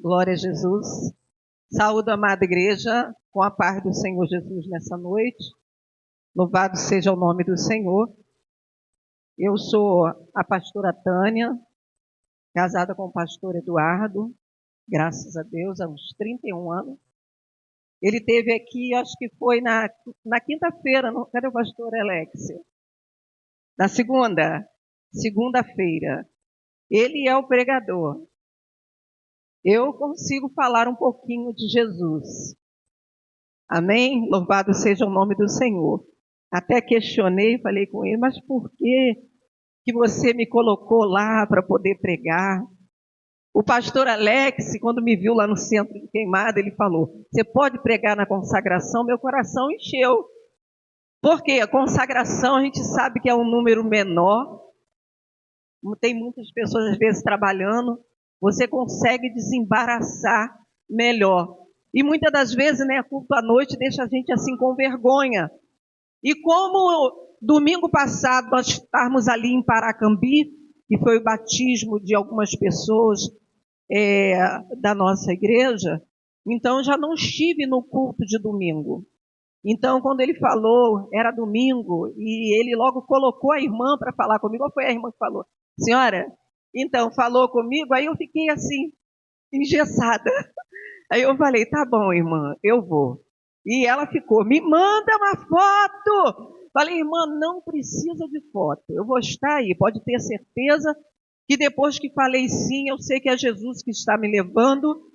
Glória a Jesus. Saúdo a amada igreja com a paz do Senhor Jesus nessa noite. Louvado seja o nome do Senhor. Eu sou a pastora Tânia, casada com o pastor Eduardo, graças a Deus, há uns 31 anos. Ele esteve aqui, acho que foi na quinta-feira, cadê o pastor Alexio? Na segunda-feira. Ele é o pregador. Eu consigo falar um pouquinho de Jesus. Amém? Louvado seja o nome do Senhor. Até questionei, falei com ele, mas por que você me colocou lá para poder pregar? O pastor Alex, quando me viu lá no centro de Queimada, ele falou, você pode pregar na consagração? Meu coração encheu. Porque a consagração a gente sabe que é um número menor. Tem muitas pessoas às vezes trabalhando. Você consegue desembaraçar melhor. E muitas das vezes, né, culto à noite deixa a gente assim com vergonha. E como domingo passado nós estávamos ali em Paracambi, que foi o batismo de algumas pessoas da nossa igreja, então já não estive no culto de domingo. Então, quando ele falou, era domingo, e ele logo colocou a irmã para falar comigo. Qual foi a irmã que falou? Senhora, então, falou comigo, aí eu fiquei assim, engessada. Aí eu falei, tá bom, irmã, eu vou. E ela ficou, me manda uma foto. Falei, irmã, não precisa de foto, eu vou estar aí, pode ter certeza que depois que falei sim, eu sei que é Jesus que está me levando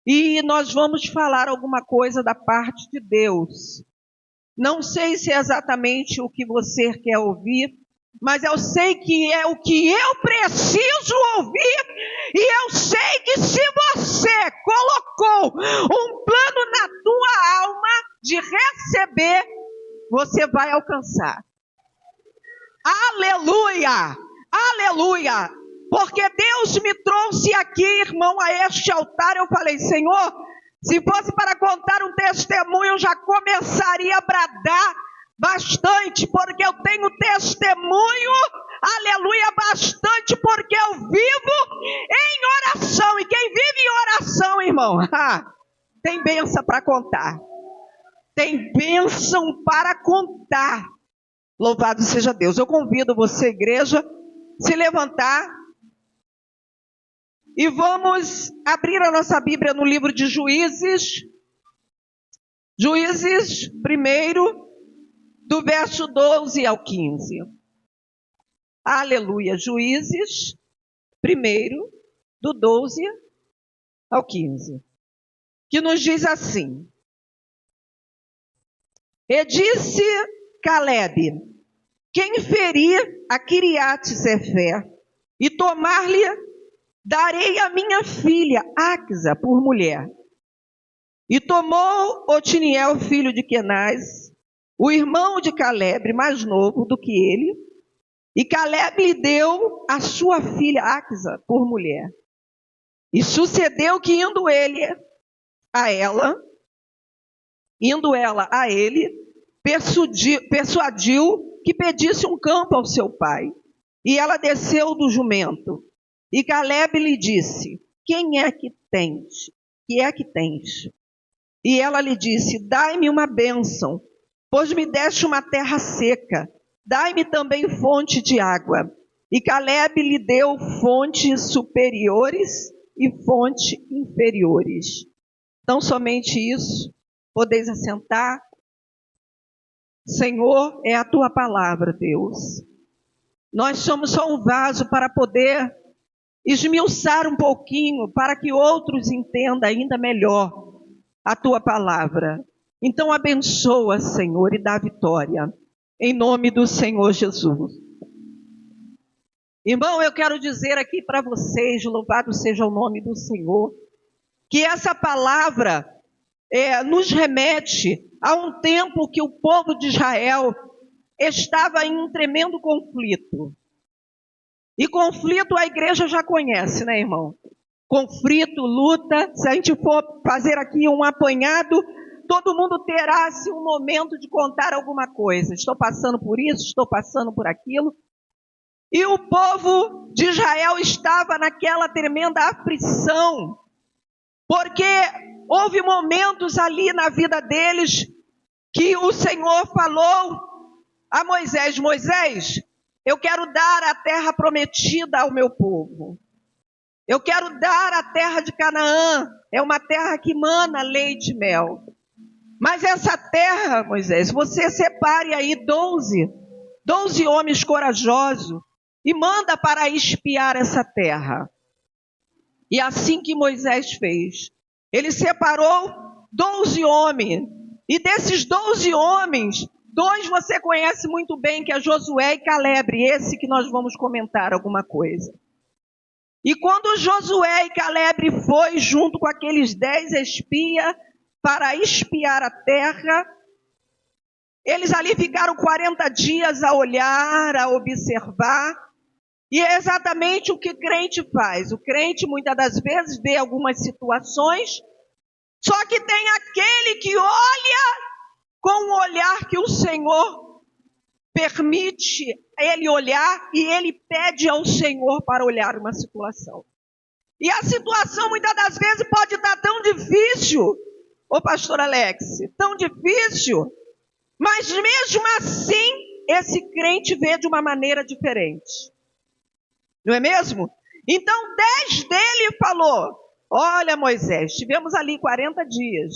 e nós vamos falar alguma coisa da parte de Deus. Não sei se é exatamente o que você quer ouvir, mas eu sei que é o que eu preciso ouvir, e eu sei que se você colocou um plano na tua alma de receber, você vai alcançar. Aleluia! Aleluia! Porque Deus me trouxe aqui, irmão, a este altar. Eu falei, Senhor, se fosse para contar um testemunho, eu já começaria a bradar bastante, porque eu tenho testemunho, aleluia, bastante, porque eu vivo em oração. E quem vive em oração, irmão, tem bênção para contar. Tem bênção para contar. Louvado seja Deus. Eu convido você, igreja, se levantar e vamos abrir a nossa Bíblia no livro de Juízes. Juízes, primeiro, do verso 12 ao 15. Aleluia. Juízes, primeiro, do 12 ao 15. Que nos diz assim. E disse Caleb, quem ferir a Quiriate-Sefé e tomar-lhe, darei a minha filha Axa por mulher. E tomou Otiniel, filho de Quenaz, o irmão de Caleb, mais novo do que ele, e Caleb lhe deu a sua filha Axa por mulher. E sucedeu que indo ela a ele, persuadiu que pedisse um campo ao seu pai. E ela desceu do jumento. E Caleb lhe disse, quem é que tens? Que é que tens? E ela lhe disse, dai-me uma bênção, pois me deste uma terra seca, dai-me também fonte de água. E Caleb lhe deu fontes superiores e fontes inferiores. Então, somente isso, podeis assentar. Senhor, é a tua palavra, Deus. Nós somos só um vaso para poder esmiuçar um pouquinho, para que outros entendam ainda melhor a tua palavra. Então abençoa, Senhor, e dá vitória, em nome do Senhor Jesus. Irmão, eu quero dizer aqui para vocês, louvado seja o nome do Senhor, que essa palavra nos remete a um tempo que o povo de Israel estava em um tremendo conflito. E conflito a igreja já conhece, né, irmão? Conflito, luta, se a gente for fazer aqui um apanhado, todo mundo terá assim, um momento de contar alguma coisa. Estou passando por isso, estou passando por aquilo. E o povo de Israel estava naquela tremenda aflição. porque houve momentos ali na vida deles que o Senhor falou a Moisés: Moisés, eu quero dar a terra prometida ao meu povo. Eu quero dar a terra de Canaã. É uma terra que mana leite e mel. Mas essa terra, Moisés, você separe aí 12 homens corajosos e manda para espiar essa terra. E assim que Moisés fez, ele separou 12 homens. E desses 12 homens, 2 você conhece muito bem, que é Josué e Caleb, esse que nós vamos comentar alguma coisa. E quando Josué e Caleb foi junto com aqueles 10 espias para espiar a terra, eles ali ficaram 40 dias a olhar, a observar. E é exatamente o que o crente faz. O crente muitas das vezes vê algumas situações, só que tem aquele que olha com o olhar que o Senhor permite ele olhar, e ele pede ao Senhor para olhar uma situação. E a situação muitas das vezes pode estar tão difícil, ô pastor Alex, tão difícil, mas mesmo assim, esse crente vê de uma maneira diferente. Não é mesmo? Então 10 dele falou: olha, Moisés, estivemos ali 40 dias,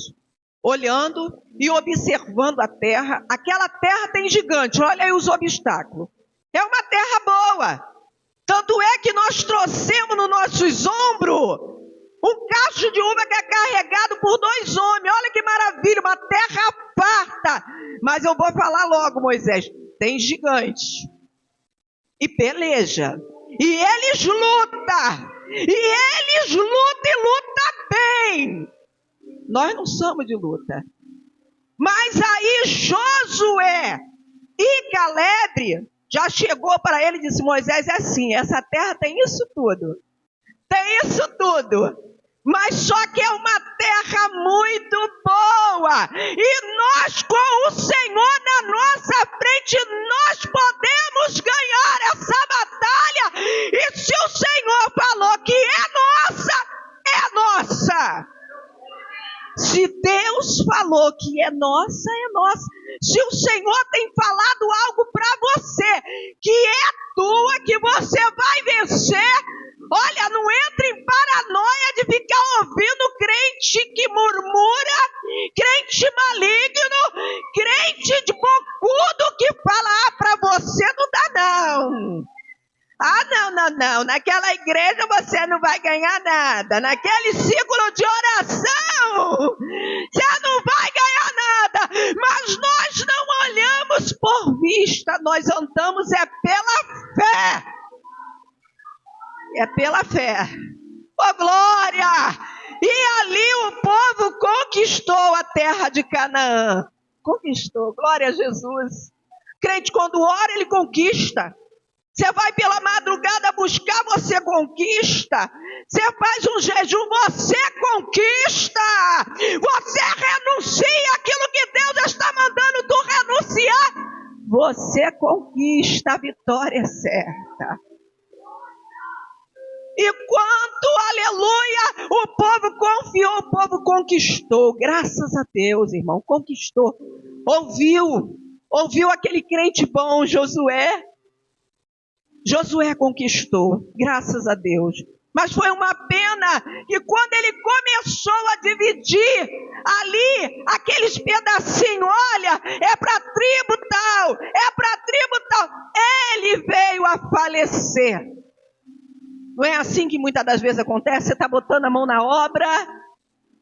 olhando e observando a terra. Aquela terra tem gigante, olha aí os obstáculos. É uma terra boa. Tanto é que nós trouxemos nos nossos ombros um cacho de uva que é carregado por 2 homens. Olha que maravilha, uma terra farta. Mas eu vou falar logo, Moisés, tem gigante. E peleja. E eles lutam. E lutam bem. Nós não somos de luta. Mas aí Josué e Caleb já chegou para ele e disse: Moisés, é assim, essa terra tem isso tudo. Tem isso tudo. Mas só que é uma terra muito boa. E nós, com o Senhor na nossa frente, nós podemos ganhar essa batalha. E se o Senhor falou que é nossa, é nossa. Se Deus falou que é nossa, é nossa. Se o Senhor tem falado algo para você, que é tua, que você vai vencer, olha, não entre em paranoia de ficar ouvindo crente que murmura, crente maligno, crente de bocudo que fala para você, não dá não. Não. Naquela igreja você não vai ganhar nada. Naquele ciclo de oração, você não vai ganhar nada. Mas nós não olhamos por vista, nós andamos pela fé. É pela fé. Oh, glória! E ali o povo conquistou a terra de Canaã. Conquistou, glória a Jesus. Crente, quando ora, ele conquista. Você vai pela madrugada buscar, você conquista. Você faz um jejum, você conquista. Você renuncia aquilo que Deus está mandando tu renunciar. Você conquista, a vitória é certa. E quanto, aleluia, o povo confiou, o povo conquistou. Graças a Deus, irmão, conquistou. Ouviu aquele crente bom, Josué. Josué conquistou, graças a Deus. Mas foi uma pena que quando ele começou a dividir ali aqueles pedacinhos, olha, é para tribo tal, ele veio a falecer. Não é assim que muitas das vezes acontece? Você está botando a mão na obra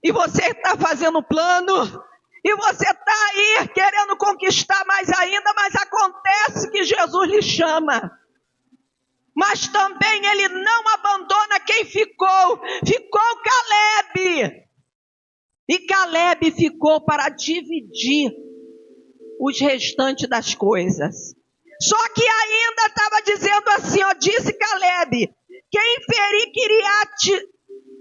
e você está fazendo plano e você está aí querendo conquistar mais ainda, mas acontece que Jesus lhe chama. Mas também ele não abandona quem ficou. Ficou Caleb. E Caleb ficou para dividir os restantes das coisas. Só que ainda estava dizendo assim, ó, disse Caleb: quem ferir Kiriat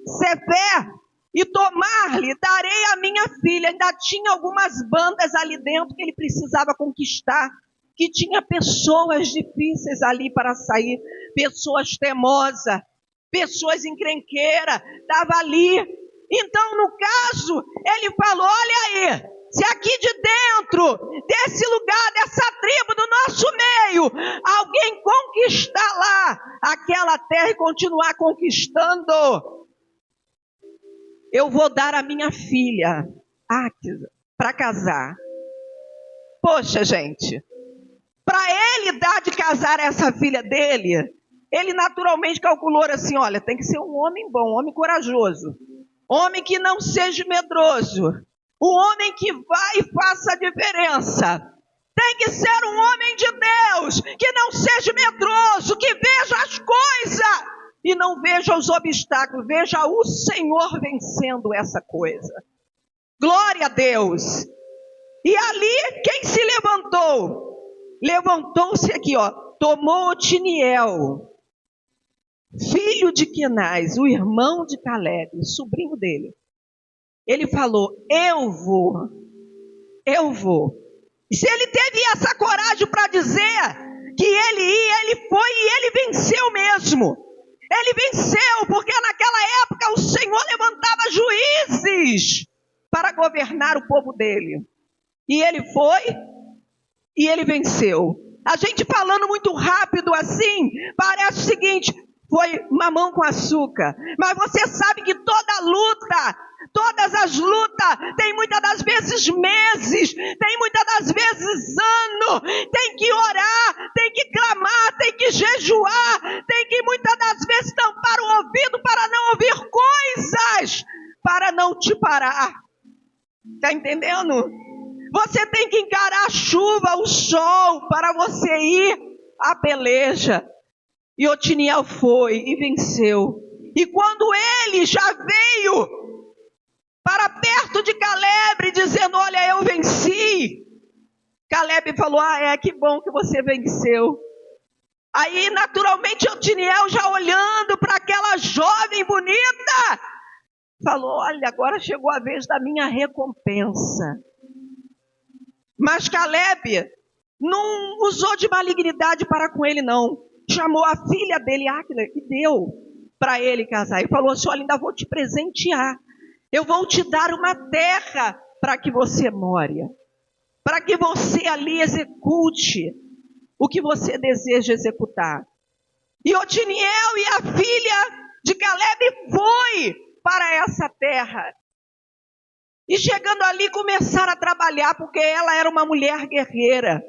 Sefer e tomar-lhe, darei a minha filha. Ainda tinha algumas bandas ali dentro que ele precisava conquistar, que tinha pessoas difíceis ali para sair, pessoas temosas, pessoas encrenqueiras, estava ali. Então daqui de dentro, desse lugar, dessa tribo, do nosso meio, alguém conquistar lá aquela terra e continuar conquistando, eu vou dar a minha filha para casar. Poxa, gente, para ele dar de casar essa filha dele, ele naturalmente calculou assim, olha, tem que ser um homem bom, um homem corajoso, homem que não seja medroso, um homem que vai e faça a diferença. Tem que ser um homem de Deus, que não seja medroso, que veja as coisas e não veja os obstáculos, veja o Senhor vencendo essa coisa. Glória a Deus. E ali, quem se levantou? Levantou-se aqui, ó, tomou Otiniel, filho de Quenaz, o irmão de Caleb, sobrinho dele. Ele falou, eu vou. E se ele teve essa coragem para dizer que ele ia, ele foi e ele venceu mesmo. Ele venceu, porque naquela época o Senhor levantava juízes para governar o povo dele. E ele foi e ele venceu. A gente falando muito rápido assim, parece o seguinte, foi mamão com açúcar. Mas você sabe que toda luta, todas as lutas, tem muitas das vezes meses, tem muitas das vezes anos, tem que orar, tem que clamar, tem que jejuar, tem que muitas das vezes tampar o ouvido para não ouvir coisas, para não te parar. Está entendendo? Você tem que encarar a chuva, o sol, para você ir à peleja. E Otiniel foi e venceu. E quando ele já veio para perto de Caleb, dizendo, olha, eu venci. Caleb falou, que bom que você venceu. Aí, naturalmente, Otiniel já olhando para aquela jovem bonita, falou, olha, agora chegou a vez da minha recompensa. Mas Caleb não usou de malignidade para com ele, não. Chamou a filha dele, Áquila, e deu para ele casar. E falou assim, olha, ainda vou te presentear. Eu vou te dar uma terra para que você more. Para que você ali execute o que você deseja executar. E Otiniel e a filha de Caleb foi para essa terra. E chegando ali começaram a trabalhar, porque ela era uma mulher guerreira.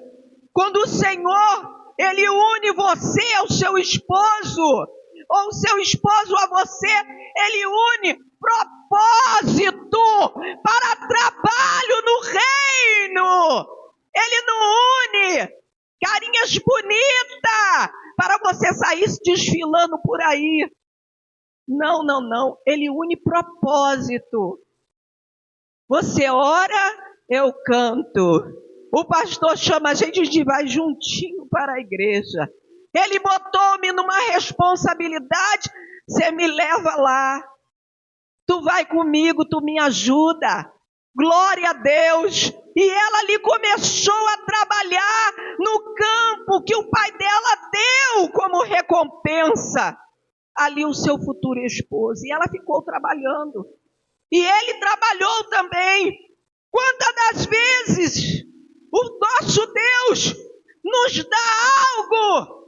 Quando o Senhor, Ele une você ao seu esposo, ou o seu esposo a você, Ele une propósito para trabalho no reino. Ele não une carinhas bonitas para você sair desfilando por aí. Não. Ele une propósito. Você ora, eu canto. O pastor chama a gente de vai juntinho para a igreja. Ele botou-me numa responsabilidade, você me leva lá. Tu vai comigo, tu me ajuda. Glória a Deus. E ela ali começou a trabalhar no campo que o pai dela deu como recompensa. Ali o seu futuro esposo. E ela ficou trabalhando. E ele trabalhou também. Quantas das vezes o nosso Deus nos dá algo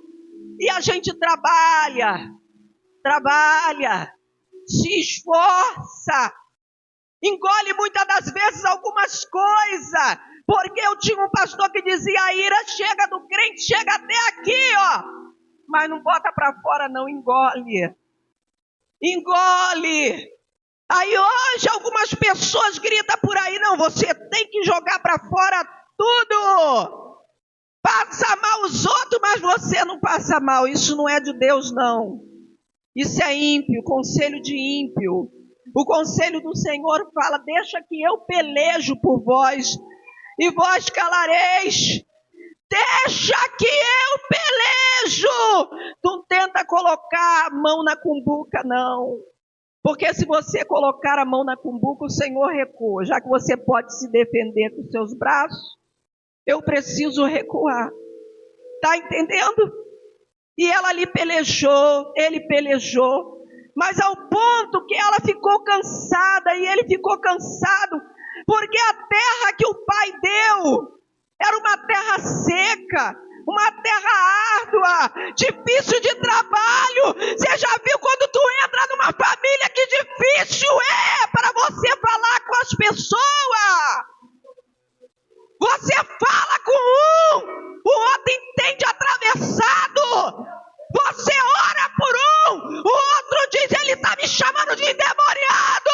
e a gente trabalha, se esforça, engole muitas das vezes algumas coisas, porque eu tinha um pastor que dizia, a ira chega do crente, chega até aqui, ó, mas não bota para fora não, engole. Aí hoje algumas pessoas gritam por aí, não, você tem que jogar para fora tudo. Passa mal os outros, mas você não passa mal. Isso não é de Deus, não. Isso é ímpio, conselho de ímpio. O conselho do Senhor fala, deixa que eu pelejo por vós, e vós calareis. Deixa que eu pelejo. Não tenta colocar a mão na cumbuca, não. Porque se você colocar a mão na cumbuca, o Senhor recua. Já que você pode se defender com seus braços, eu preciso recuar. Está entendendo? E ela ali pelejou, ele pelejou. Mas ao ponto que ela ficou cansada e ele ficou cansado. porque a terra que o pai deu era uma terra seca, uma terra árdua, difícil de trabalho. Você já viu quando tu entra numa família que difícil é para você falar com as pessoas? Você fala com um, o outro entende atravessado. Você ora por um, o outro diz, ele está me chamando de endemoniado.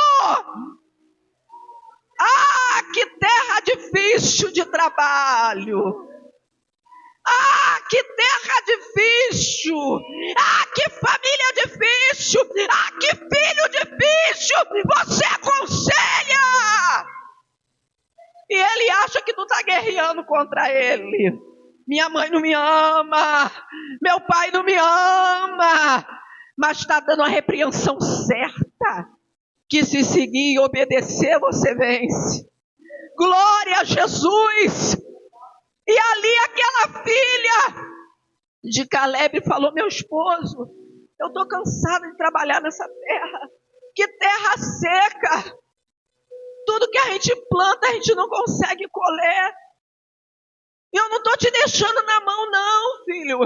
Ah, que terra difícil de trabalho. Ah, que terra difícil. Ah, que família difícil. Ah, que filho difícil. Você aconselha. E ele acha que tu está guerreando contra ele. Minha mãe não me ama. Meu pai não me ama. Mas está dando a repreensão certa. Que se seguir e obedecer, você vence. Glória a Jesus. E ali aquela filha de Caleb falou, meu esposo, eu estou cansada de trabalhar nessa terra. Que terra seca. Tudo que a gente planta, a gente não consegue colher. Eu não estou te deixando na mão, não, filho.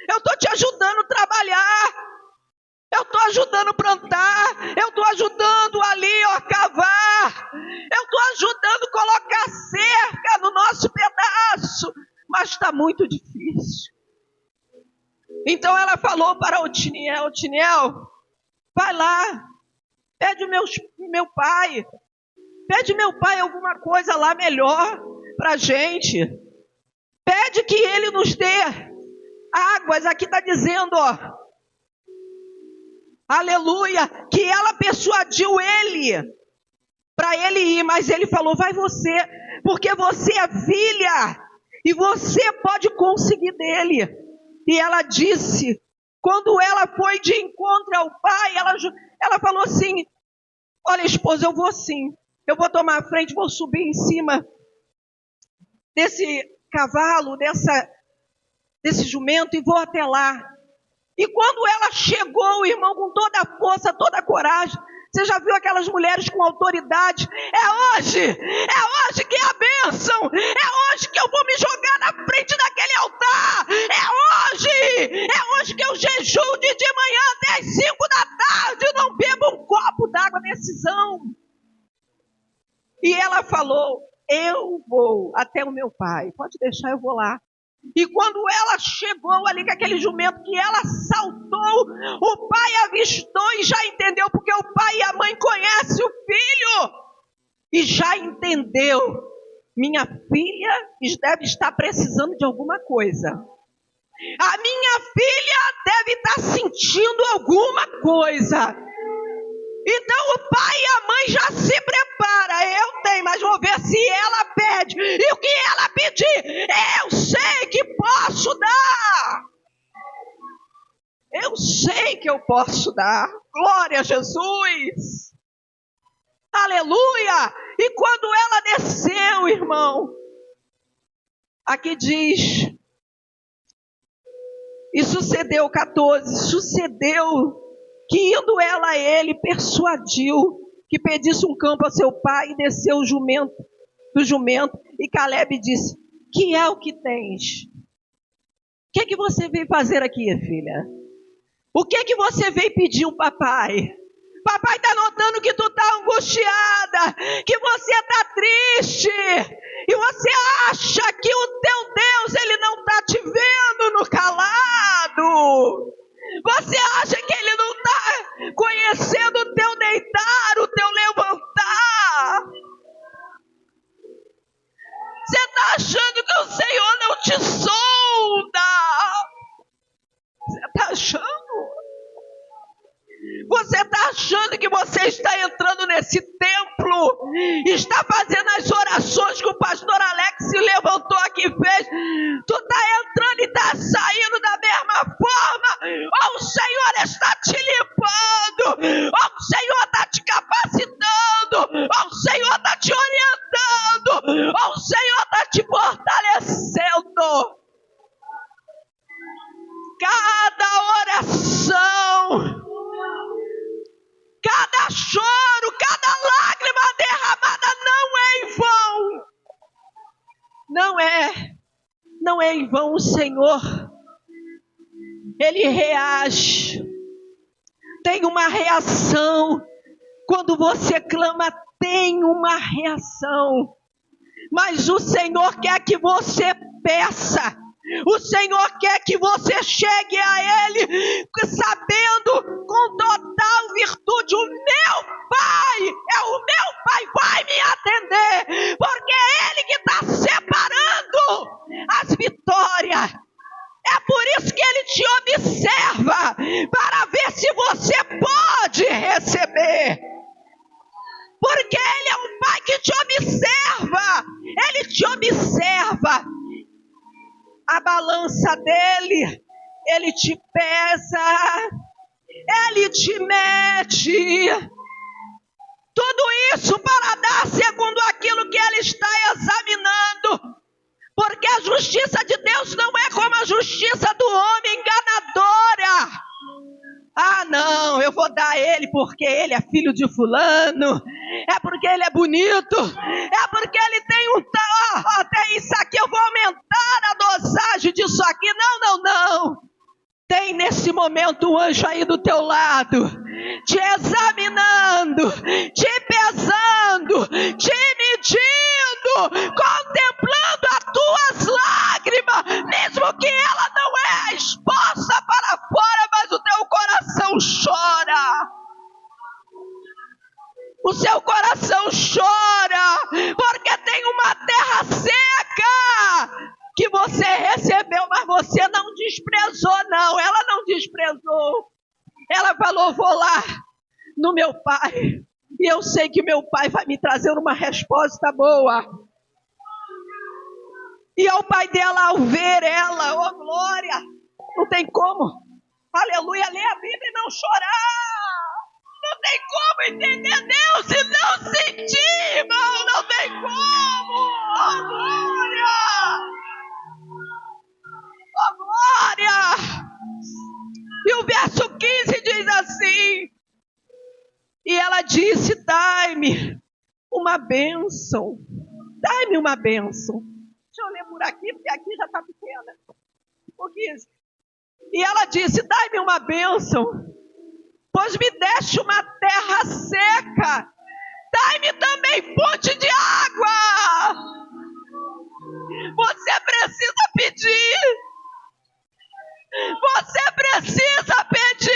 Eu estou te ajudando a trabalhar. Eu estou ajudando a plantar. Eu estou ajudando ali a cavar. Eu estou ajudando a colocar cerca no nosso pedaço. Mas está muito difícil. Então ela falou para Otiniel, Otiniel, vai lá. Pede meu pai. Pede meu pai alguma coisa lá melhor para a gente. Pede que ele nos dê águas. Aqui está dizendo, ó. Aleluia. Que ela persuadiu ele. Para ele ir. Mas ele falou, vai você. Porque você é filha. E você pode conseguir dele. E ela disse. Quando ela foi de encontro ao pai. Ela falou assim. Olha, esposa, eu vou sim. Eu vou tomar a frente, vou subir em cima desse cavalo, desse jumento e vou até lá. E quando ela chegou, irmão, com toda a força, toda a coragem, você já viu aquelas mulheres com autoridade? É hoje que é a bênção, é hoje que eu vou me jogar na frente daquele altar, é hoje que eu jejuo de manhã até as 5 da tarde, e não bebo um copo d'água decisão. E ela falou, eu vou até o meu pai, pode deixar, eu vou lá. E quando ela chegou ali com aquele jumento que ela saltou, o pai avistou e já entendeu, porque o pai e a mãe conhecem o filho. E já entendeu, minha filha deve estar precisando de alguma coisa. A minha filha deve estar sentindo alguma coisa. Então o pai e a mãe já se prepara. Eu tenho, mas vou ver se ela pede. E o que ela pedir, eu sei que posso dar. Eu sei que eu posso dar. Glória a Jesus. Aleluia. E quando ela desceu, irmão, aqui diz, e sucedeu, 14, sucedeu que indo ela a ele, persuadiu que pedisse um campo a seu pai e desceu do jumento. E Caleb disse, que é o que tens? O que você veio fazer aqui, filha? O que você veio pedir ao papai? Papai está notando que tu está angustiada, que você está triste. E você acha que o teu Deus, ele não está te vendo no calado. Você acha que ele não está conhecendo o teu deitar, o teu levantar? Você está achando que o Senhor não te sonda? Você está achando? Você está achando que você está entrando nesse templo, está fazendo as orações que o pastor Alex se levantou aqui e fez? Tu está entrando e está saindo da mesma forma? Ou o Senhor está te limpando? Ou o Senhor está te capacitando? Ou o Senhor está te orientando? Ou o Senhor está te fortalecendo? Cada oração, cada choro, cada lágrima derramada não é em não é em vão o Senhor. Ele reage. Tem uma reação. Quando você clama, tem uma reação. Mas o Senhor quer que você peça. O Senhor quer que você chegue a Ele sabendo com total virtude: o meu Pai, o meu Pai vai me atender, porque é Ele que está separando as vitórias. É por isso que Ele te observa, para ver se você pode receber. Porque Ele é um Pai que te observa. Ele te observa. A balança dele, Ele te pesa, Ele te mede. Tudo isso para dar segundo aquilo que Ele está examinando. Porque a justiça de Deus não é como a justiça do homem, enganadora. Ah, não, eu vou dar ele porque ele é filho de fulano, é porque ele é bonito, é porque ele tem tem isso aqui, eu vou aumentar a dosagem disso aqui. Não. Tem nesse momento um anjo aí do teu lado, te examinando, te pesando, te medindo, contemplando as tuas lágrimas, mesmo que ela não é exposta para fora, mas o teu coração chora. O seu coração chora, porque tem uma terra seca que você recebeu, mas você não desprezou, não. Ela não desprezou. Ela falou: vou lá no meu pai, e eu sei que meu pai vai me trazer uma resposta boa. E ao pai dela, ao ver ela, oh glória, não tem como, aleluia, ler a Bíblia e não chorar. Não tem como entender Deus e não sentir, irmão. Não tem como. Oh glória! Oh glória! E o verso 15 diz assim: e ela disse: dai-me uma bênção. Dai-me uma bênção. Deixa eu ler por aqui, porque aqui já está pequena. O 15. E ela disse: dai-me uma bênção, pois me deste uma terra seca. Dai-me também fonte de água. Você precisa pedir. Você precisa pedir.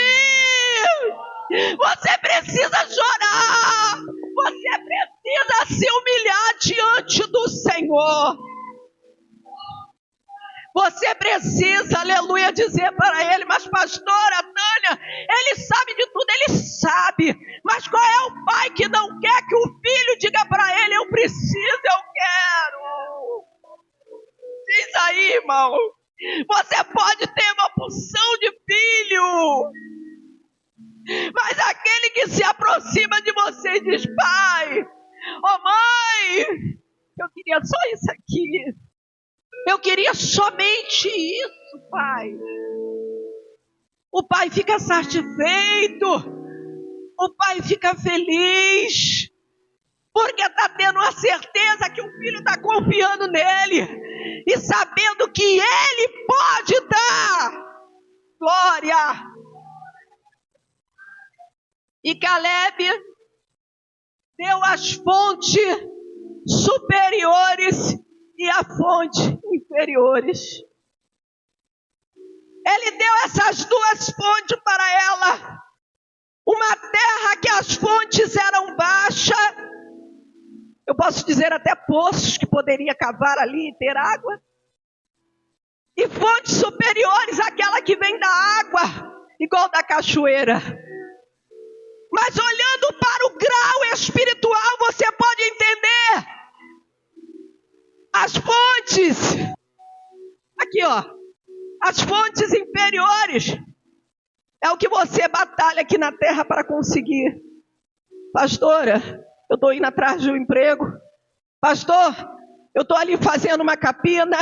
Você precisa chorar. Você precisa se humilhar diante do Senhor. Você precisa, aleluia, dizer para Ele: mas pastora Tânia, Ele sabe de tudo. Ele sabe, mas qual é o pai que não quer que o filho diga para ele: eu preciso, eu quero? Diz aí, irmão. Você pode ter uma porção de filho, mas aquele que se aproxima de você e diz: pai, oh mãe, eu queria só isso aqui. Eu queria somente isso, pai. O pai fica satisfeito. O pai fica feliz. Porque está tendo a certeza que o filho está confiando nele. E sabendo que ele pode dar. Glória. E Caleb deu as fontes superiores e a fonte inferiores. Ele deu essas duas fontes para ela. Uma terra que as fontes eram baixas. Eu posso dizer até poços que poderia cavar ali e ter água. E fontes superiores, aquela que vem da água, igual da cachoeira. Mas olhando para o grau espiritual, você pode entender. As fontes, aqui ó, as fontes inferiores, é o que você batalha aqui na terra para conseguir. Pastora, eu estou indo atrás de um emprego. Pastor, eu estou ali fazendo uma capina.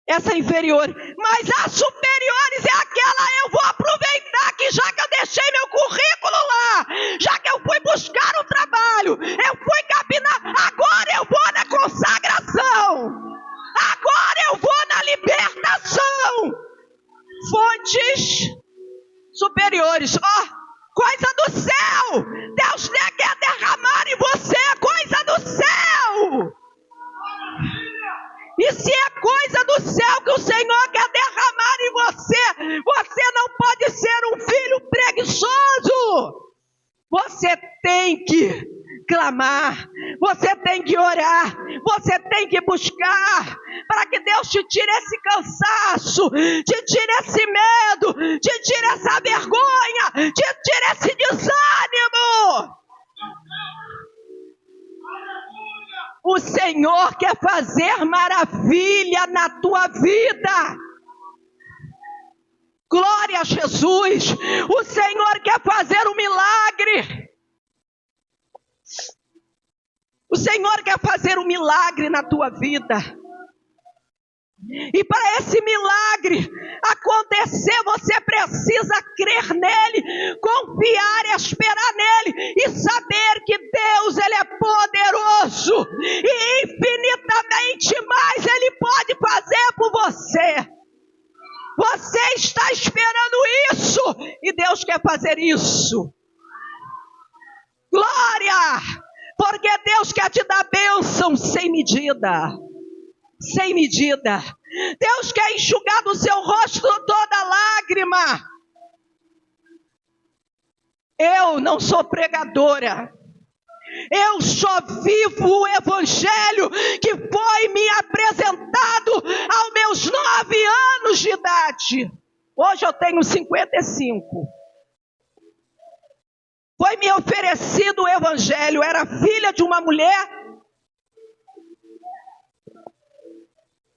Essa é inferior. Mas as superiores é aquela: eu vou aproveitar que já que eu deixei meu currículo lá, já que eu fui buscar um trabalho, eu fui capinar, agora eu vou na consagração, agora eu vou na liberdade. pregadores. Coisa do céu! Deus quer derramar em você coisa do céu! E se é coisa do céu que o Senhor quer derramar em você, você não pode ser um filho preguiçoso. Você tem que clamar, você tem que orar, você tem que buscar, para que Deus te tire esse cansaço, te tire esse medo, te tire essa vergonha, te tire esse desânimo. O Senhor quer fazer maravilha na tua vida. Glória a Jesus. O Senhor quer fazer um milagre. O Senhor quer fazer um milagre na tua vida. E para esse milagre acontecer, você precisa crer nele, confiar e esperar nele, e saber que Deus, ele é poderoso, e infinitamente mais ele pode fazer por você. Você está esperando isso, e Deus quer fazer isso. Glória! Porque Deus quer te dar bênção sem medida. Sem medida. Deus quer enxugar do seu rosto toda lágrima. Eu não sou pregadora. Eu só vivo o evangelho que foi me apresentado aos meus 9 anos de idade. Hoje eu tenho 55. Foi me oferecido o evangelho. Era filha de uma mulher.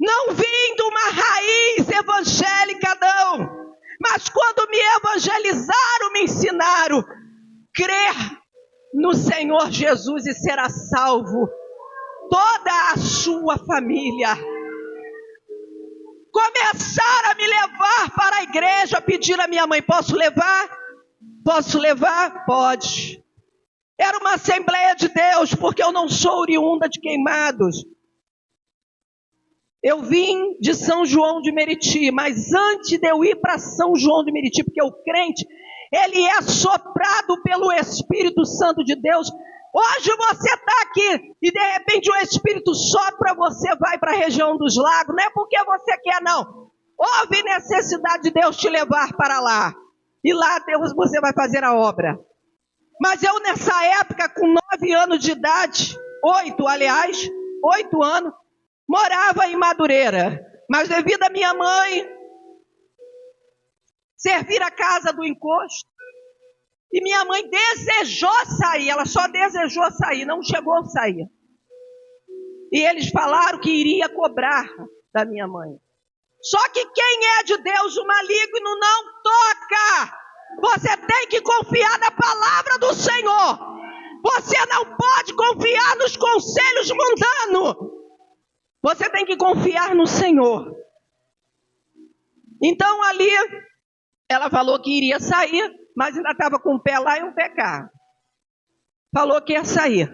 Não vim de uma raiz evangélica, não. Mas quando me evangelizaram, me ensinaram a crer no Senhor Jesus e será salvo toda a sua família. Começaram a me levar para a igreja, pedir à minha mãe: posso levar? Posso levar? Pode. Era uma Assembleia de Deus, porque eu não sou oriunda de Queimados. Eu vim de São João de Meriti, mas antes de eu ir para São João de Meriti, porque o crente, ele é soprado pelo Espírito Santo de Deus. Hoje você está aqui e de repente o Espírito sopra, você vai para a região dos lagos. Não é porque você quer, não. Houve necessidade de Deus te levar para lá. E lá Deus, você vai fazer a obra. Mas eu nessa época, com 9 anos de idade, 8 anos, morava em Madureira. Mas devido a minha mãe servir a casa do encosto, e minha mãe desejou sair, ela só desejou sair, não chegou a sair. E eles falaram que iria cobrar da minha mãe. Só que quem é de Deus, o maligno não toca. Você tem que confiar na palavra do Senhor. Você não pode confiar nos conselhos mundanos. Você tem que confiar no Senhor. Então ali, ela falou que iria sair, mas ainda estava com um pé lá e um pé cá. Falou que ia sair.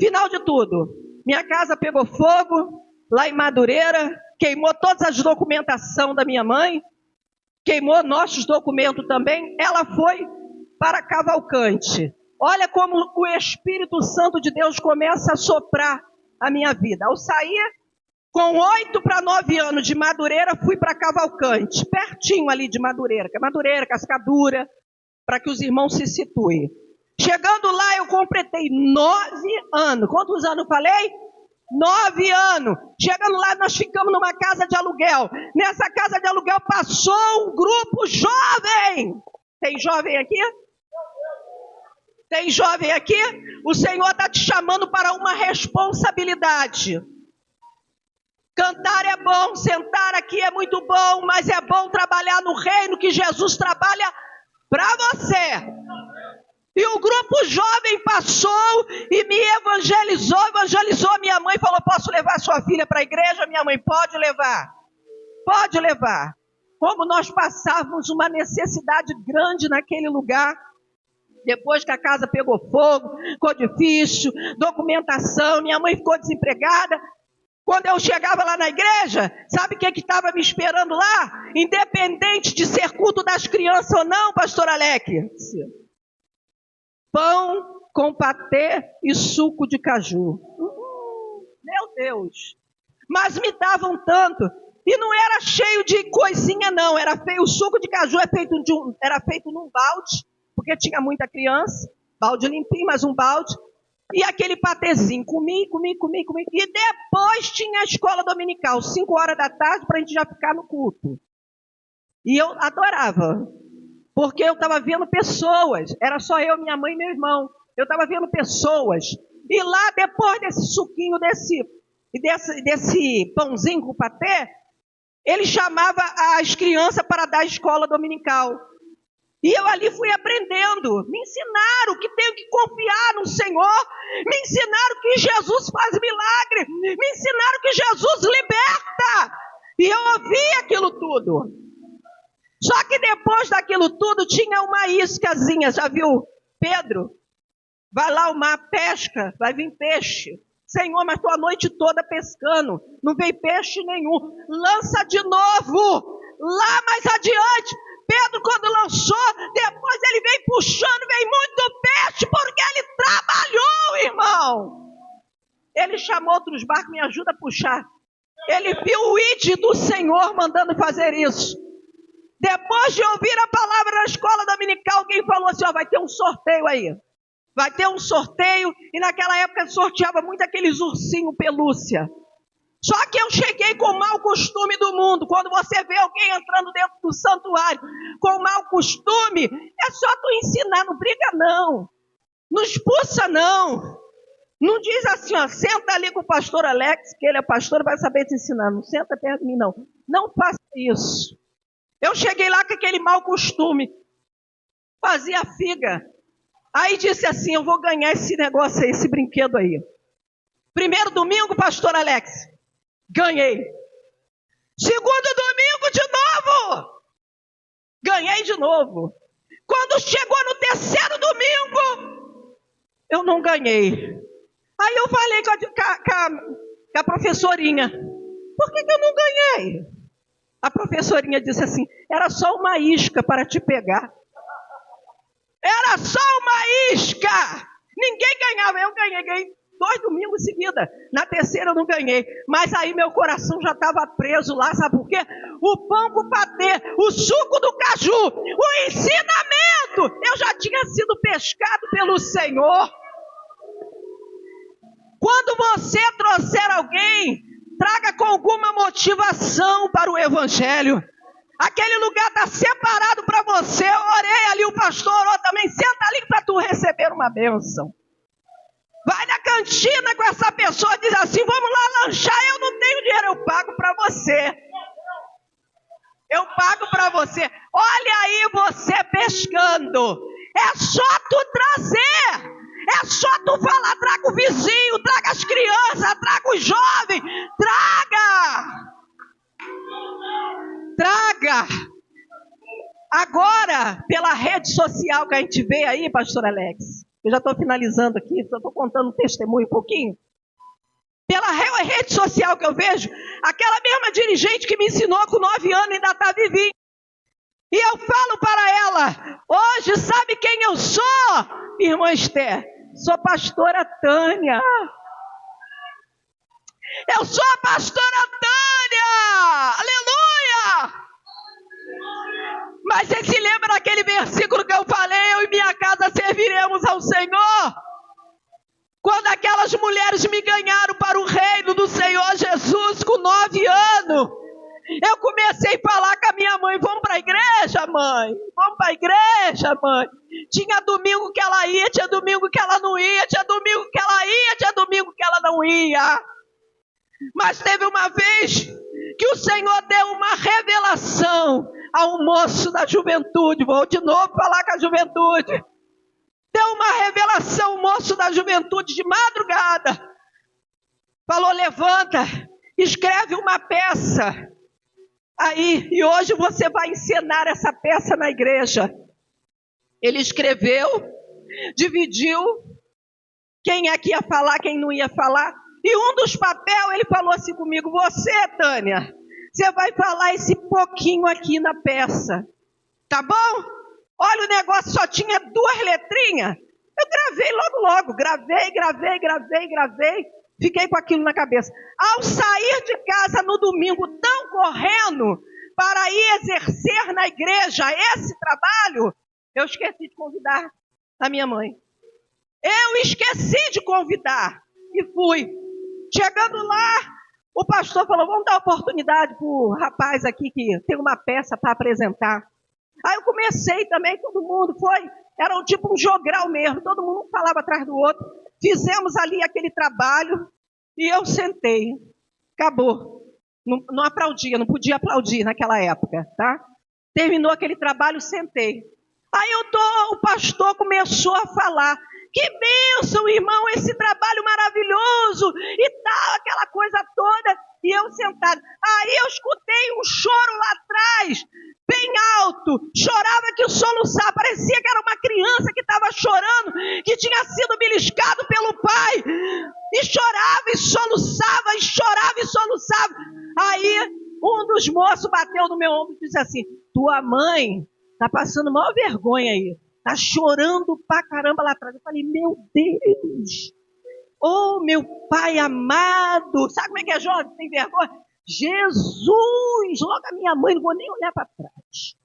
Final de tudo, minha casa pegou fogo, lá em Madureira, queimou todas as documentações da minha mãe, queimou nossos documentos também. Ela foi para Cavalcante. Olha como o Espírito Santo de Deus começa a soprar a minha vida. Ao sair, com 8 para 9 anos de Madureira, fui para Cavalcante, pertinho ali de Madureira, Cascadura, para que os irmãos se situem. Chegando lá, eu completei 9 anos. Quantos anos falei? 9 anos. Chegando lá, nós ficamos numa casa de aluguel. Nessa casa de aluguel passou um grupo jovem. Tem jovem aqui? Tem jovem aqui? O Senhor está te chamando para uma responsabilidade. Cantar é bom, sentar aqui é muito bom, mas é bom trabalhar no reino que Jesus trabalha para você. E o grupo jovem passou e me evangelizou minha mãe, falou: posso levar sua filha para a igreja? Minha mãe: pode levar. Pode levar. Como nós passávamos uma necessidade grande naquele lugar. Depois que a casa pegou fogo, ficou difícil, documentação, minha mãe ficou desempregada. Quando eu chegava lá na igreja, sabe o que estava me esperando lá? Independente de ser culto das crianças ou não, pastor Alex. Pão com patê e suco de caju. Meu Deus. Mas me davam tanto. E não era cheio de coisinha não. Era feio. O suco de caju era feito num balde, porque tinha muita criança. Balde limpinho, mas um balde. E aquele patezinho, comi. E depois tinha a escola dominical, 5 horas da tarde, para a gente já ficar no culto. E eu adorava, porque eu estava vendo pessoas, era só eu, minha mãe e meu irmão. Eu estava vendo pessoas. E lá, depois desse suquinho, desse pãozinho com patê, ele chamava as crianças para dar a escola dominical. E eu ali fui aprendendo, me ensinaram que tenho que confiar no Senhor, me ensinaram que Jesus faz milagre, me ensinaram que Jesus liberta. E eu ouvi aquilo tudo. Só que depois daquilo tudo tinha uma iscazinha, já viu? Pedro, vai lá o mar, pesca, vai vir peixe. Senhor, mas estou a noite toda pescando, não veio peixe nenhum. Lança de novo, lá mais adiante. Pedro, quando lançou, depois ele vem puxando, vem muito peixe, porque ele trabalhou, irmão. Ele chamou outros barcos, me ajuda a puxar. Ele viu o ID do Senhor mandando fazer isso. Depois de ouvir a palavra na escola dominical, alguém falou assim, vai ter um sorteio aí. Vai ter um sorteio, e naquela época sorteava muito aqueles ursinhos pelúcia. Só que eu cheguei com o mau costume do mundo. Quando você vê alguém entrando dentro do santuário com mau costume, é só tu ensinar, não briga não. Não expulsa não. Não diz assim, senta ali com o pastor Alex, que ele é pastor e vai saber te ensinar. Não senta perto de mim não. Não faça isso. Eu cheguei lá com aquele mau costume. Fazia figa. Aí disse assim, eu vou ganhar esse negócio aí, esse brinquedo aí. Primeiro domingo, pastor Alex. Ganhei. Segundo domingo de novo. Ganhei de novo. Quando chegou no terceiro domingo, eu não ganhei. Aí eu falei com a professorinha, por que eu não ganhei? A professorinha disse assim, era só uma isca para te pegar. Era só uma isca. Ninguém ganhava, eu ganhei 2 domingos seguidos. Na terceira eu não ganhei. Mas aí meu coração já estava preso lá, sabe por quê? O pão com patê, o suco do caju, o ensinamento. Eu já tinha sido pescado pelo Senhor. Quando você trouxer alguém, traga com alguma motivação para o evangelho. Aquele lugar está separado para você. Eu orei ali, o pastor orou também. Senta ali para tu receber uma bênção. Vai na cantina com essa pessoa, diz assim, vamos lá lanchar, eu não tenho dinheiro, eu pago para você. Eu pago para você. Olha aí você pescando. É só tu trazer. É só tu falar, traga o vizinho, traga as crianças, traga os jovens. Traga. Agora, pela rede social que a gente vê aí, pastor Alex, eu já estou finalizando aqui, só estou contando um testemunho um pouquinho. Pela rede social que eu vejo, aquela mesma dirigente que me ensinou com 9 anos ainda está vivinha. E eu falo para ela, hoje sabe quem eu sou? Irmã Esther, sou pastora Tânia. Eu sou a pastora Tânia. Aleluia! Mas você se lembra daquele versículo que eu falei, eu e minha casa serviremos ao Senhor? Quando aquelas mulheres me ganharam para o reino do Senhor Jesus com 9 anos, eu comecei a falar com a minha mãe, vamos para a igreja, mãe? Vamos para a igreja, mãe? Tinha domingo que ela ia, tinha domingo que ela não ia, tinha domingo que ela ia, tinha domingo que ela não ia. Mas teve uma vez que o Senhor deu uma revelação ao moço da juventude. Vou de novo falar com a juventude. Deu uma revelação, o moço da juventude de madrugada. Falou, levanta, escreve uma peça. Aí, e hoje você vai encenar essa peça na igreja. Ele escreveu, dividiu. Quem é que ia falar, quem não ia falar. E um dos papéis, ele falou assim comigo: você, Tânia, você vai falar esse pouquinho aqui na peça, tá bom? Olha, o negócio só tinha 2 letrinhas. Eu gravei logo, gravei. Fiquei com aquilo na cabeça. Ao sair de casa no domingo, tão correndo para ir exercer na igreja esse trabalho, eu esqueci de convidar a minha mãe. Eu esqueci de convidar e fui. Chegando lá, o pastor falou: vamos dar oportunidade para o rapaz aqui que tem uma peça para apresentar. Aí eu comecei também, todo mundo foi, era um tipo um jogral mesmo, todo mundo falava atrás do outro. Fizemos ali aquele trabalho e eu sentei. Acabou. Não aplaudia, não podia aplaudir naquela época, tá? Terminou aquele trabalho, sentei. Aí o pastor começou a falar: que bênção, irmão, esse trabalho maravilhoso e tal, aquela coisa toda. E eu sentada. Aí eu escutei um choro lá atrás, bem alto. Chorava que soluçava. Parecia que era uma criança que estava chorando, que tinha sido beliscado pelo pai. E chorava e soluçava, e chorava e soluçava. Aí um dos moços bateu no meu ombro e disse assim: tua mãe está passando maior vergonha aí. Está chorando pra caramba lá atrás. Eu falei: meu Deus. Oh, meu pai amado. Sabe como é que é jovem? Tem vergonha? Jesus. Logo a minha mãe, não vou nem olhar para trás.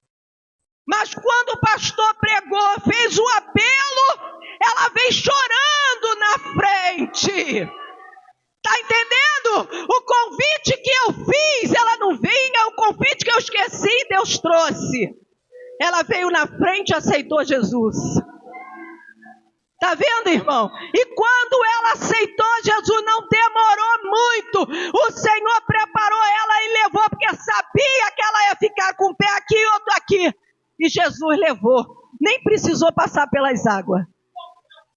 Mas quando o pastor pregou, fez o apelo, ela veio chorando na frente. Está entendendo? O convite que eu fiz, ela não vinha. O convite que eu esqueci, Deus trouxe. Ela veio na frente e aceitou Jesus. Está vendo, irmão? E quando ela aceitou Jesus, não demorou muito. O Senhor preparou ela e levou, porque sabia que ela ia ficar com um pé aqui e outro aqui. E Jesus levou. Nem precisou passar pelas águas.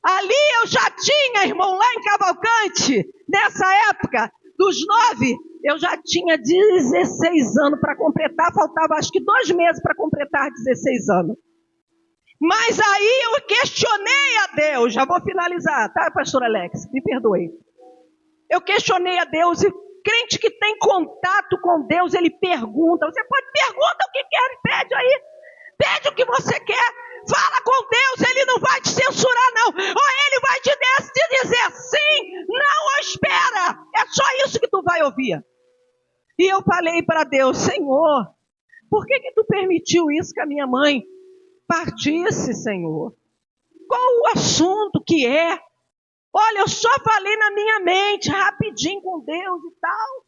Ali eu já tinha, irmão, lá em Cavalcante, nessa época, dos 9, eu já tinha 16 anos para completar. Faltava acho que 2 meses para completar 16 anos. Mas aí eu questionei a Deus. Já vou finalizar, tá, pastor Alex? Me perdoe. Eu questionei a Deus. E crente que tem contato com Deus, ele pergunta. Você pode perguntar o que quer, pede aí. Pede o que você quer. Fala com Deus, ele não vai te censurar não. Ou ele vai te dizer sim, não, ou espera. É só isso que tu vai ouvir. E eu falei para Deus: Senhor, por que tu permitiu isso com a minha mãe? Partisse, Senhor. Qual o assunto que é? Olha, eu só falei na minha mente, rapidinho com Deus e tal.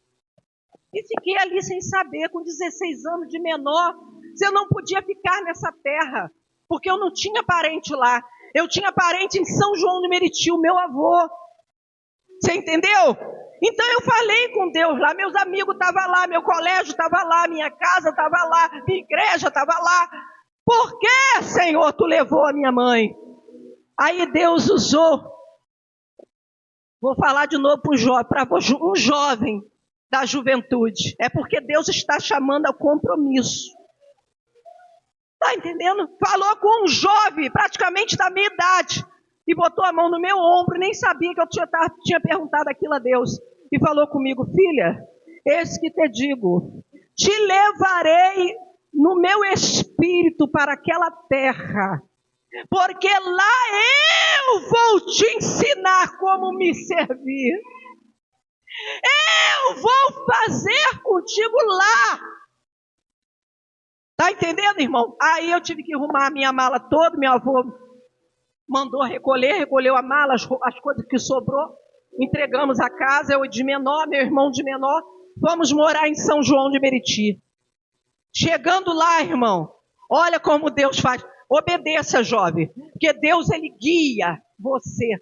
E fiquei ali sem saber, com 16 anos de menor, se eu não podia ficar nessa terra, porque eu não tinha parente lá. Eu tinha parente em São João do Meriti, o meu avô. Você entendeu? Então eu falei com Deus lá, meus amigos estavam lá, meu colégio estava lá, minha casa estava lá, minha igreja estava lá. Por que, Senhor, tu levou a minha mãe? Aí Deus usou. Vou falar de novo para um jovem da juventude. É porque Deus está chamando ao compromisso. Está entendendo? Falou com um jovem, praticamente da minha idade. E botou a mão no meu ombro. Nem sabia que eu tinha perguntado aquilo a Deus. E falou comigo: filha, eis que te digo, te levarei no meu espírito para aquela terra, porque lá eu vou te ensinar como me servir. Eu vou fazer contigo lá. Tá entendendo, irmão? Aí eu tive que arrumar a minha mala toda. Meu avô mandou recolheu a mala, as coisas que sobrou. Entregamos a casa, eu de menor, meu irmão de menor. Fomos morar em São João de Meriti. Chegando lá, irmão, olha como Deus faz. Obedeça, jovem, porque Deus, ele guia você.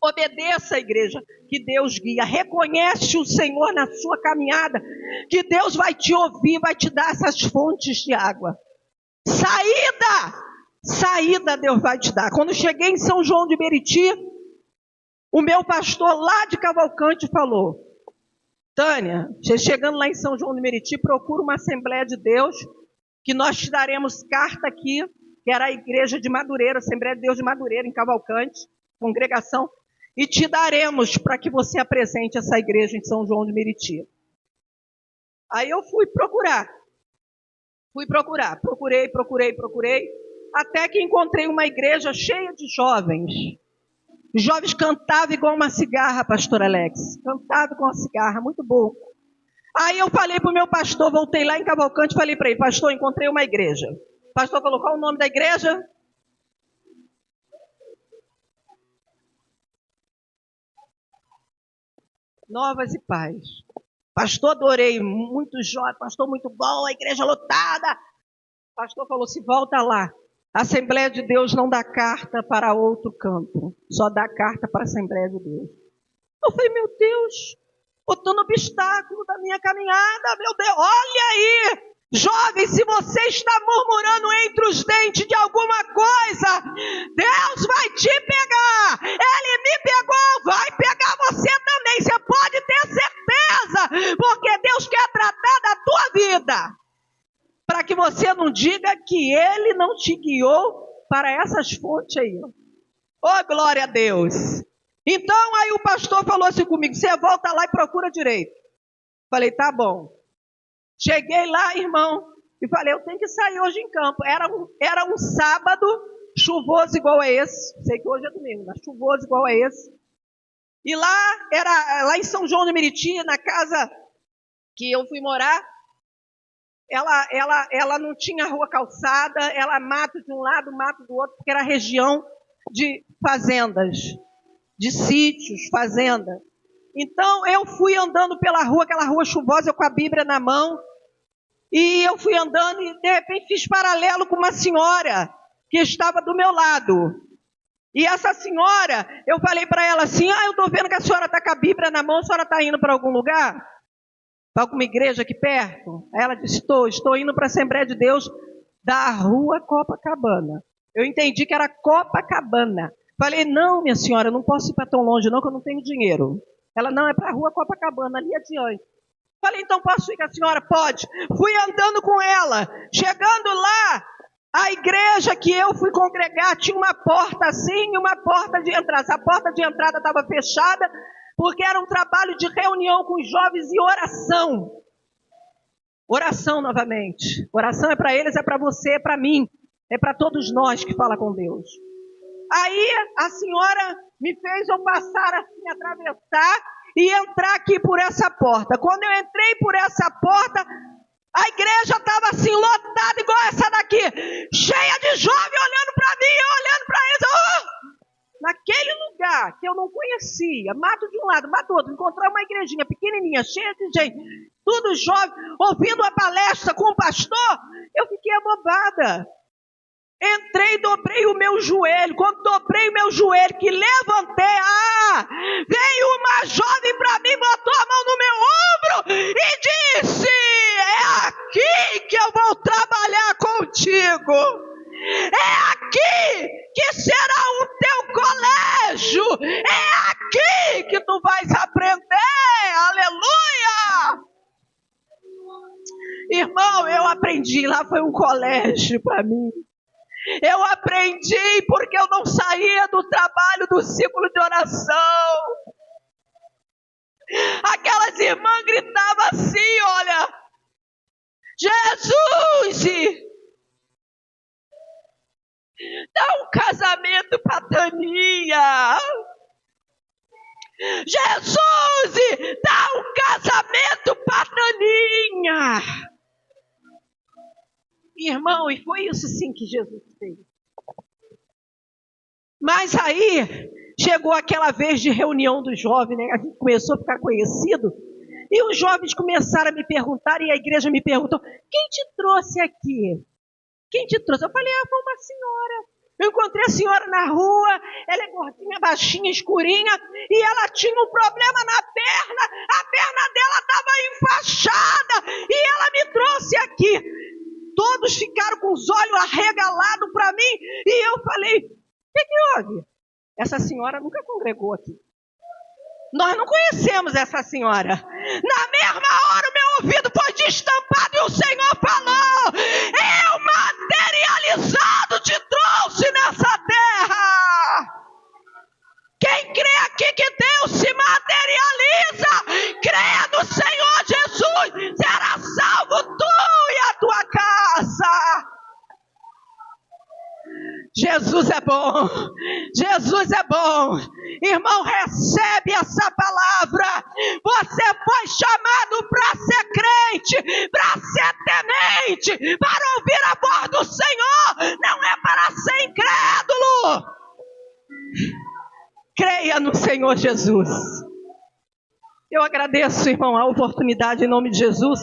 Obedeça, igreja, que Deus guia. Reconhece o Senhor na sua caminhada, que Deus vai te ouvir, vai te dar essas fontes de água. Saída Deus vai te dar. Quando cheguei em São João de Meriti, o meu pastor lá de Cavalcante falou: Tânia, chegando lá em São João de Meriti, procura uma Assembleia de Deus, que nós te daremos carta aqui, que era a igreja de Madureira, Assembleia de Deus de Madureira, em Cavalcante, congregação. e te daremos para que você apresente essa igreja em São João de Meriti. Aí eu fui procurar, procurei, até que encontrei uma igreja cheia de jovens. Os jovens cantavam igual uma cigarra, pastor Alex, cantavam com uma cigarra, muito bom. Aí eu falei para o meu pastor, voltei lá em Cavalcante, falei para ele, pastor, encontrei uma igreja. O pastor falou, qual o nome da igreja? Novas e Paz. Pastor, adorei, muito jovem, pastor, muito bom, a igreja lotada. O pastor falou, se volta lá. A Assembleia de Deus não dá carta para outro canto, só dá carta para a Assembleia de Deus. Eu falei, meu Deus, botando obstáculo da minha caminhada, meu Deus, olha aí. Jovem, se você está murmurando entre os dentes de alguma coisa, Deus vai te pegar. Ele me pegou, vai pegar você também. Você pode ter certeza, porque Deus quer tratar da tua vida. Para que você não diga que Ele não te guiou para essas fontes aí. Oh, glória a Deus. Então, aí o pastor falou assim comigo, você volta lá e procura direito. Falei, tá bom. Cheguei lá, irmão, e falei, eu tenho que sair hoje em campo. Era um sábado, chuvoso igual a esse. Sei que hoje é domingo, mas chuvoso igual a esse. E lá em São João de Meriti, na casa que eu fui morar, ela não tinha rua calçada, ela mato de um lado, mato do outro, porque era região de fazendas, de sítios, fazenda. Então, eu fui andando pela rua, aquela rua chuvosa, com a Bíblia na mão, e eu fui andando e, de repente, fiz paralelo com uma senhora que estava do meu lado. E essa senhora, eu falei para ela assim, eu estou vendo que a senhora está com a Bíblia na mão, a senhora está indo para algum lugar? Para alguma igreja aqui perto? Aí ela disse, estou indo para a Assembleia de Deus da rua Copacabana. Eu entendi que era Copacabana. Falei, não, minha senhora, eu não posso ir para tão longe não, que eu não tenho dinheiro. Ela, não, é para a rua Copacabana, ali adiante. Falei, então posso ir com a senhora? Pode. Fui andando com ela. Chegando lá, a igreja que eu fui congregar tinha uma porta assim e uma porta de entrada. A porta de entrada estava fechada, porque era um trabalho de reunião com os jovens e oração. Oração novamente. Oração é para eles, é para você, é para mim. É para todos nós que fala com Deus. Aí a senhora me fez eu passar assim, atravessar e entrar aqui por essa porta. Quando eu entrei por essa porta, a igreja estava assim, lotada igual essa daqui, cheia de jovens olhando para mim, eu olhando para eles. Naquele lugar que eu não conhecia, mato de um lado, mato do outro, encontrar uma igrejinha pequenininha, cheia de gente, tudo jovem, ouvindo a palestra com o pastor, eu fiquei abobada. Entrei e dobrei o meu joelho. Quando dobrei o meu joelho, que levantei, veio uma jovem para mim, botou a mão no meu ombro e disse, é aqui que eu vou trabalhar contigo. É aqui que será o teu colégio. É aqui que tu vais aprender. Aleluia! Irmão, eu aprendi. Lá foi um colégio para mim. Eu aprendi porque eu não saía do trabalho do ciclo de oração. Aquelas irmãs gritavam assim, olha, Jesus, dá um casamento para Taninha. Jesus, dá um casamento para Taninha. Irmão, e foi isso sim que Jesus fez. Mas aí, chegou aquela vez de reunião dos jovens, né? A gente começou a ficar conhecido, e os jovens começaram a me perguntar, e a igreja me perguntou, quem te trouxe aqui? Quem te trouxe? Eu falei, foi uma senhora. Eu encontrei a senhora na rua, ela é gordinha, baixinha, escurinha, e ela tinha um problema na perna, a perna dela estava enfaixada, e ela me trouxe aqui. Todos ficaram com os olhos arregalados para mim. E eu falei, o que houve? Essa senhora nunca congregou aqui. Nós não conhecemos essa senhora. Na mesma hora o meu ouvido foi destampado e o Senhor falou, eu materializado te trouxe nessa terra. Quem crê aqui do Senhor Jesus, será salvo tu e a tua casa. Jesus é bom, Jesus é bom. Irmão, recebe essa palavra. Você foi chamado para ser crente, para ser temente, para ouvir a voz do Senhor, não é para ser incrédulo. Creia no Senhor Jesus. Eu agradeço, irmão, a oportunidade em nome de Jesus.